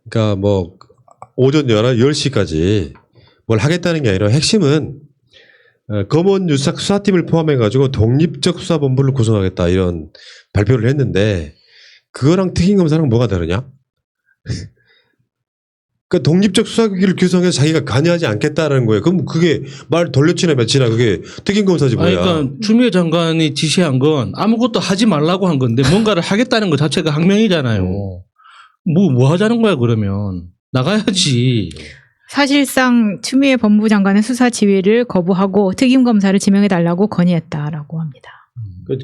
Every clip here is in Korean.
그러니까 뭐 오전 10시까지 뭘 하겠다는 게 아니라 핵심은 검언 유착 수사팀을 포함해가지고 독립적 수사본부를 구성하겠다 이런 발표를 했는데 그거랑 특임검사랑 뭐가 다르냐? 그 독립적 수사기를 구성해서 자기가 관여하지 않겠다라는 거예요. 그럼 그게 말 돌려치나 며치나 그게 특임검사지 뭐야. 그러니까 추미애 장관이 지시한 건 아무것도 하지 말라고 한 건데 뭔가를 하겠다는 것 자체가 항명이잖아요. 뭐 하자는 거야 그러면. 나가야지. 사실상 추미애 법무부 장관은 수사 지휘를 거부하고 특임검사를 지명해달라고 건의했다라고 합니다.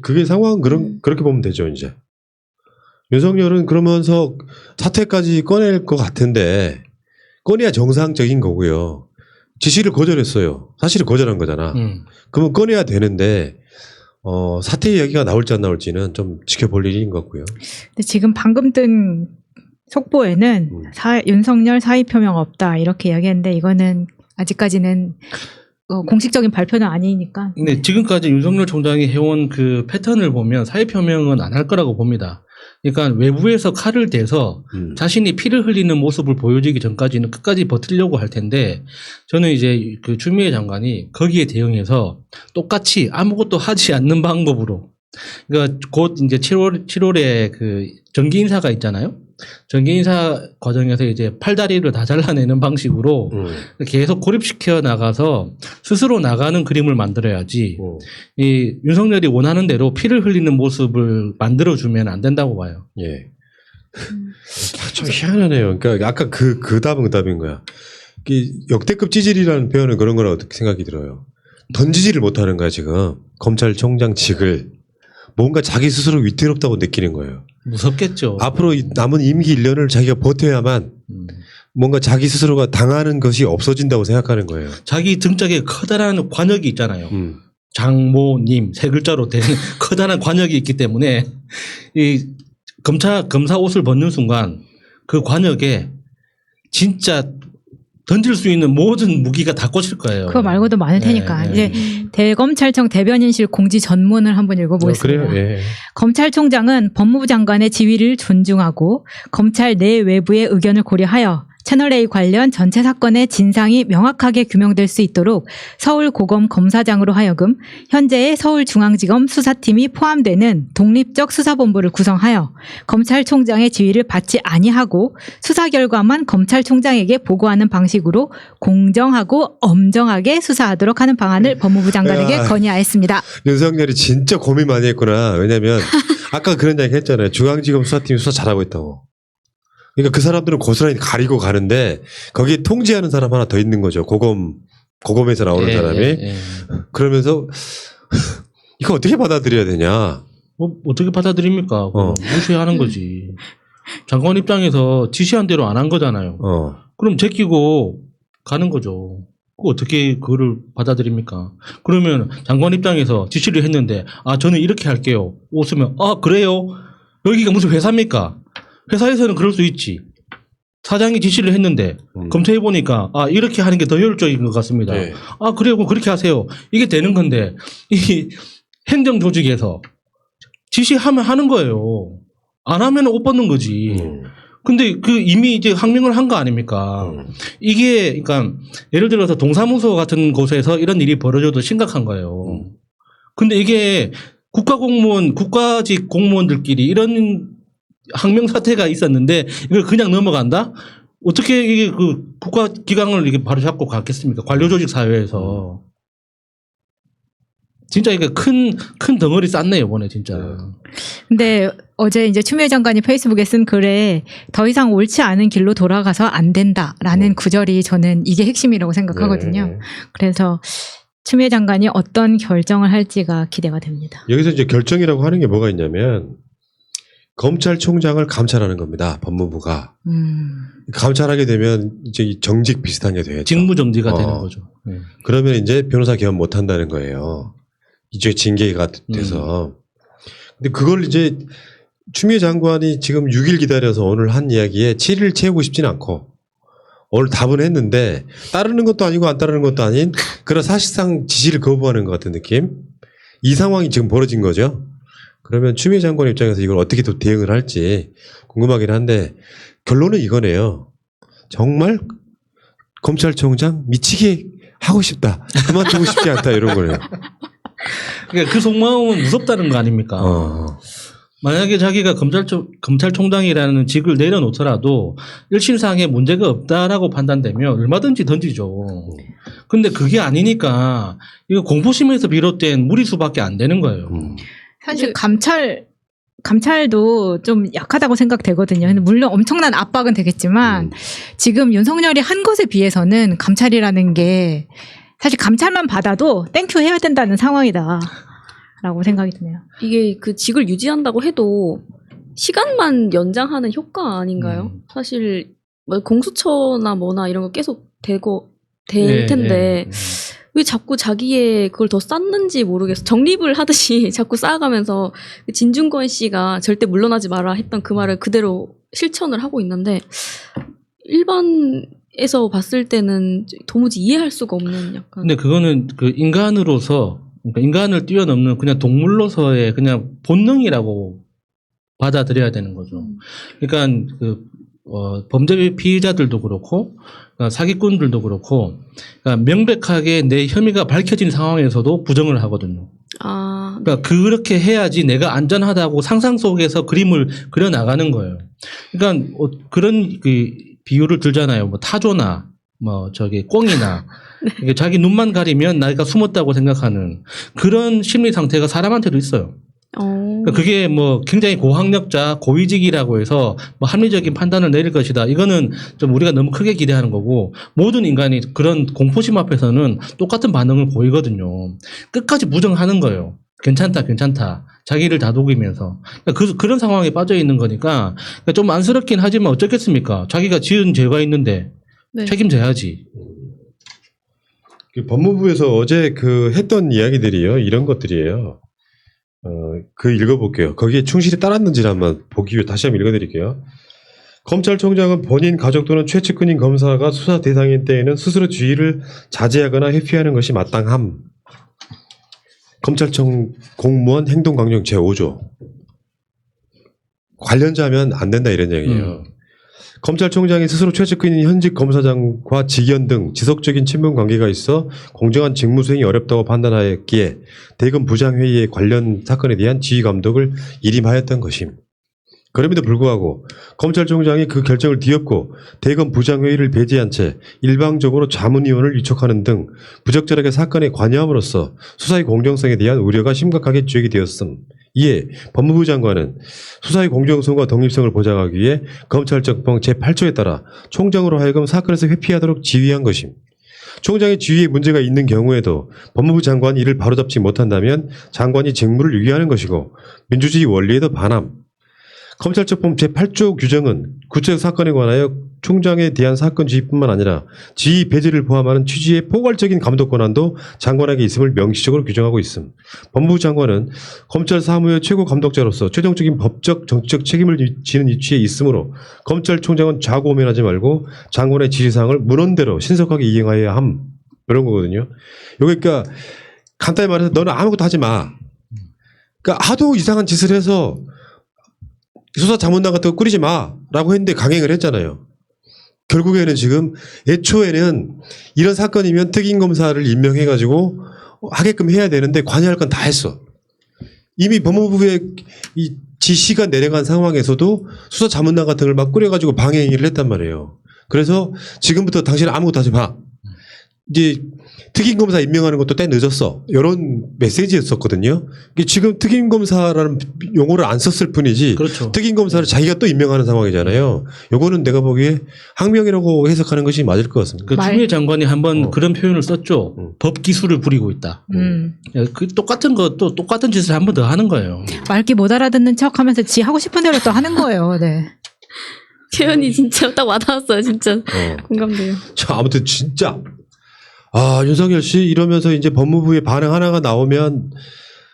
그게 상황은 그렇게 보면 되죠, 이제. 윤석열은 그러면서 사퇴까지 꺼낼 것 같은데, 꺼내야 정상적인 거고요. 지시를 거절했어요. 사실은 거절한 거잖아. 그러면 꺼내야 되는데, 사퇴 이야기가 나올지 안 나올지는 좀 지켜볼 일인 것 같고요. 근데 지금 방금 뜬 속보에는 윤석열 사의 표명 없다 이렇게 이야기했는데 이거는 아직까지는 공식적인 발표는 아니니까. 근데 지금까지 윤석열 총장이 해온 그 패턴을 보면 사의 표명은 안 할 거라고 봅니다. 그러니까 외부에서 칼을 대서 자신이 피를 흘리는 모습을 보여주기 전까지는 끝까지 버티려고 할 텐데 저는 이제 그 추미애 장관이 거기에 대응해서 똑같이 아무것도 하지 않는 방법으로 그러니까 곧 이제 7월에 그 정기 인사가 있잖아요. 정기 인사 과정에서 이제 팔다리를 다 잘라내는 방식으로 계속 고립시켜 나가서 스스로 나가는 그림을 만들어야지 이 윤석열이 원하는 대로 피를 흘리는 모습을 만들어주면 안 된다고 봐요. 예. 좀 희한하네요. 그러니까 아까 그 답은 그 답인 거야. 역대급 찌질이라는 표현은 그런 거라고 생각이 들어요. 던지지를 못하는 거야 지금 검찰총장직을. 뭔가 자기 스스로 위태롭다고 느끼는 거예요. 무섭겠죠. 앞으로 남은 임기 1년을 자기가 버텨야만 뭔가 자기 스스로가 당하는 것이 없어진다고 생각하는 거예요. 자기 등짝에 커다란 관역이 있잖아요. 장모님 세 글자로 된 커다란 관역이 있기 때문에 이 검사 옷을 벗는 순간 그 관역에 진짜 던질 수 있는 모든 무기가 다 꽂힐 거예요. 그거 말고도 많을 테니까. 이제 대검찰청 대변인실 공지 전문을 한번 읽어보겠습니다. 그래요? 예. 검찰총장은 법무부 장관의 지휘를 존중하고 검찰 내 외부의 의견을 고려하여 채널A 관련 전체 사건의 진상이 명확하게 규명될 수 있도록 서울고검 검사장으로 하여금 현재의 서울중앙지검 수사팀이 포함되는 독립적 수사본부를 구성하여 검찰총장의 지휘를 받지 아니하고 수사 결과만 검찰총장에게 보고하는 방식으로 공정하고 엄정하게 수사하도록 하는 방안을 법무부 장관에게 건의하였습니다. 윤석열이 진짜 고민 많이 했구나. 왜냐면 아까 그런 이야기 했잖아요. 중앙지검 수사팀이 수사 잘하고 있다고. 그러니까 그 사람들은 고스란히 가리고 가는데 거기에 통제하는 사람 하나 더 있는 거죠. 고검에서 나오는 사람이. 그러면서 이거 어떻게 받아들여야 되냐. 뭐 어떻게 받아들입니까? 무시하는 거지. 장관 입장에서 지시한 대로 안 한 거잖아요. 그럼 제끼고 가는 거죠. 어떻게 그거를 받아들입니까? 그러면 장관 입장에서 지시를 했는데 저는 이렇게 할게요. 웃으면 그래요? 여기가 무슨 회사입니까? 회사에서는 그럴 수 있지. 사장이 지시를 했는데 검토해 보니까 이렇게 하는 게 더 효율적인 것 같습니다. 네. 그래요. 그럼 그렇게 하세요. 이게 되는 건데 이 행정 조직에서 지시하면 하는 거예요. 안 하면 옷 벗는 거지. 근데 이미 이제 항명을 한 거 아닙니까? 이게 그러니까 예를 들어서 동사무소 같은 곳에서 이런 일이 벌어져도 심각한 거예요. 근데 이게 국가직 공무원들끼리 이런 항명 사태가 있었는데 이걸 그냥 넘어간다? 어떻게 이게 그 국가기강을 이렇게 바로 잡고 갔겠습니까? 관료조직 사회에서. 진짜 이게 큰 덩어리 쌌네요, 이번에 진짜. 근데 어제 이제 추미애 장관이 페이스북에 쓴 글에 더 이상 옳지 않은 길로 돌아가서 안 된다라는 구절이 저는 이게 핵심이라고 생각하거든요. 그래서 추미애 장관이 어떤 결정을 할지가 기대가 됩니다. 여기서 이제 결정이라고 하는 게 뭐가 있냐면 검찰총장을 감찰하는 겁니다. 법무부가. 감찰하게 되면 이제 정직 비슷한 게 되겠죠. 직무정지가 되는 거죠. 그러면 이제 변호사 개업 못 한다는 거예요. 이제 징계가 돼서. 근데 그걸 이제 추미애 장관이 지금 6일 기다려서 오늘 한 이야기에 7일 채우고 싶지는 않고 오늘 답은 했는데 따르는 것도 아니고 안 따르는 것도 아닌 그런 사실상 지시를 거부하는 것 같은 느낌. 이 상황이 지금 벌어진 거죠. 그러면 추미애 장관 입장에서 이걸 어떻게 또 대응을 할지 궁금하긴 한데 결론은 이거네요. 정말 검찰총장 미치게 하고 싶다. 그만두고 싶지 않다 이런 거네요. 그러니까 그 속마음은 무섭다는 거 아닙니까? 만약에 자기가 검찰총장이라는 직을 내려놓더라도 일신상에 문제가 없다라고 판단되면 얼마든지 던지죠. 근데 그게 아니니까 이거 공포심에서 비롯된 무리수밖에 안 되는 거예요. 사실 감찰도 좀 약하다고 생각되거든요. 근데 물론 엄청난 압박은 되겠지만 지금 윤석열이 한 것에 비해서는 감찰이라는 게 사실 감찰만 받아도 땡큐 해야 된다는 상황이다. 라고 생각이 드네요. 이게 그 직을 유지한다고 해도 시간만 연장하는 효과 아닌가요? 사실 뭐 공수처나 뭐나 이런 거 계속 될 텐데 왜 자꾸 자기의 그걸 더 쌓는지 모르겠어. 정립을 하듯이 자꾸 쌓아가면서 진중권 씨가 절대 물러나지 마라 했던 그 말을 그대로 실천을 하고 있는데 일반에서 봤을 때는 도무지 이해할 수가 없는 약간. 근데 그거는 그 인간으로서 그러니까 인간을 뛰어넘는 그냥 동물로서의 그냥 본능이라고 받아들여야 되는 거죠. 그러니까 범죄 피의자들도 그렇고 그러니까 사기꾼들도 그렇고 그러니까 명백하게 내 혐의가 밝혀진 상황에서도 부정을 하거든요. 그러니까 그렇게 해야지 내가 안전하다고 상상 속에서 그림을 그려 나가는 거예요. 그러니까 그런 그 비유를 들잖아요. 뭐 타조나 뭐 저기 꽁이나 이게 자기 눈만 가리면 나가 숨었다고 생각하는 그런 심리 상태가 사람한테도 있어요. 그러니까 그게 뭐 굉장히 고학력자, 고위직이라고 해서 뭐 합리적인 판단을 내릴 것이다. 이거는 좀 우리가 너무 크게 기대하는 거고 모든 인간이 그런 공포심 앞에서는 똑같은 반응을 보이거든요. 끝까지 부정하는 거예요. 괜찮다, 괜찮다. 자기를 다독이면서. 그러니까 그런 상황에 빠져 있는 거니까 좀 안쓰럽긴 하지만 어쩌겠습니까? 자기가 지은 죄가 있는데 네. 책임져야지. 법무부에서 어제 했던 이야기들이요. 이런 것들이에요. 읽어볼게요. 거기에 충실히 따랐는지를 한번 보기 위해 다시 한번 읽어드릴게요. 검찰총장은 본인 가족 또는 최측근인 검사가 수사 대상인 때에는 스스로 지위를 자제하거나 회피하는 것이 마땅함. 검찰청 공무원 행동강령 제5조. 관련자면 안 된다 이런 얘기예요. 검찰총장이 스스로 최측근인 현직 검사장과 직연 등 지속적인 친분 관계가 있어 공정한 직무 수행이 어렵다고 판단하였기에 대검 부장회의의 관련 사건에 대한 지휘 감독을 일임하였던 것임. 그럼에도 불구하고 검찰총장이 그 결정을 뒤엎고 대검 부장회의를 배제한 채 일방적으로 자문위원을 위촉하는 등 부적절하게 사건에 관여함으로써 수사의 공정성에 대한 우려가 심각하게 지적이 되었음. 이에 법무부 장관은 수사의 공정성과 독립성을 보장하기 위해 검찰청법 제8조에 따라 총장으로 하여금 사건에서 회피하도록 지휘한 것임. 총장의 지휘에 문제가 있는 경우에도 법무부 장관이 이를 바로잡지 못한다면 장관이 직무를 유기하는 것이고 민주주의 원리에도 반함. 검찰청법 제8조 규정은 구체적 사건에 관하여 총장에 대한 사건 지휘뿐만 아니라 지휘 배제를 포함하는 취지의 포괄적인 감독 권한도 장관에게 있음을 명시적으로 규정하고 있음. 법무부 장관은 검찰 사무의 최고 감독자로서 최종적인 법적 정치적 책임을 지는 위치에 있으므로 검찰총장은 좌고우면하지 말고 장관의 지시사항을 문헌대로 신속하게 이행하여야 함. 이런 거거든요. 그러니까 간단히 말해서 너는 아무것도 하지 마. 그러니까 하도 이상한 짓을 해서 수사 자문단 같은 거 꾸리지 마라고 했는데 강행을 했잖아요. 결국에는 지금 애초에는 이런 사건이면 특임검사를 임명해가지고 하게끔 해야 되는데 관여할 건 다 했어. 이미 법무부의 이 지시가 내려간 상황에서도 수사 자문단 같은 걸 막 꾸려가지고 방해 행위를 했단 말이에요. 그래서 지금부터 당신은 아무것도 하지 마. 이제 특임검사 임명하는 것도 때 늦었어. 이런 메시지였었거든요. 지금 특임검사라는 용어를 안 썼을 뿐이지. 그렇죠. 특임검사를 자기가 또 임명하는 상황이잖아요. 요거는 내가 보기에 항명이라고 해석하는 것이 맞을 것 같습니다. 그 추미애 장관이 한번 그런 표현을 썼죠. 법 기술을 부리고 있다. 그 똑같은 것도 똑같은 짓을 한 번 더 하는 거예요. 말귀 못 알아듣는 척하면서 지 하고 싶은 대로 또 하는 거예요. 네. 표현이 진짜 딱 와닿았어요. 진짜 공감돼요. 자, 아무튼 진짜 윤석열 씨 이러면서 이제 법무부의 반응 하나가 나오면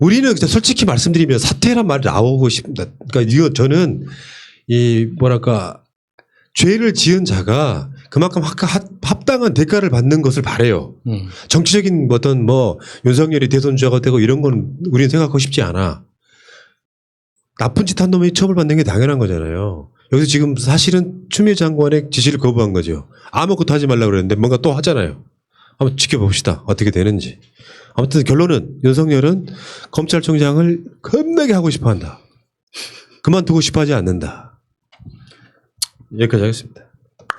우리는 진짜 솔직히 말씀드리면 사퇴란 말이 나오고 싶습니다. 그러니까 이거 저는 죄를 지은 자가 그만큼 합당한 대가를 받는 것을 바래요. 정치적인 윤석열이 대선주자가 되고 이런 건 우리는 생각하고 싶지 않아. 나쁜 짓 한 놈이 처벌받는 게 당연한 거잖아요. 여기서 지금 사실은 추미애 장관의 지시를 거부한 거죠. 아무것도 하지 말라고 그랬는데 뭔가 또 하잖아요. 한번 지켜봅시다. 어떻게 되는지. 아무튼 결론은 윤석열은 검찰총장을 겁나게 하고 싶어 한다. 그만두고 싶어 하지 않는다. 여기까지 하겠습니다.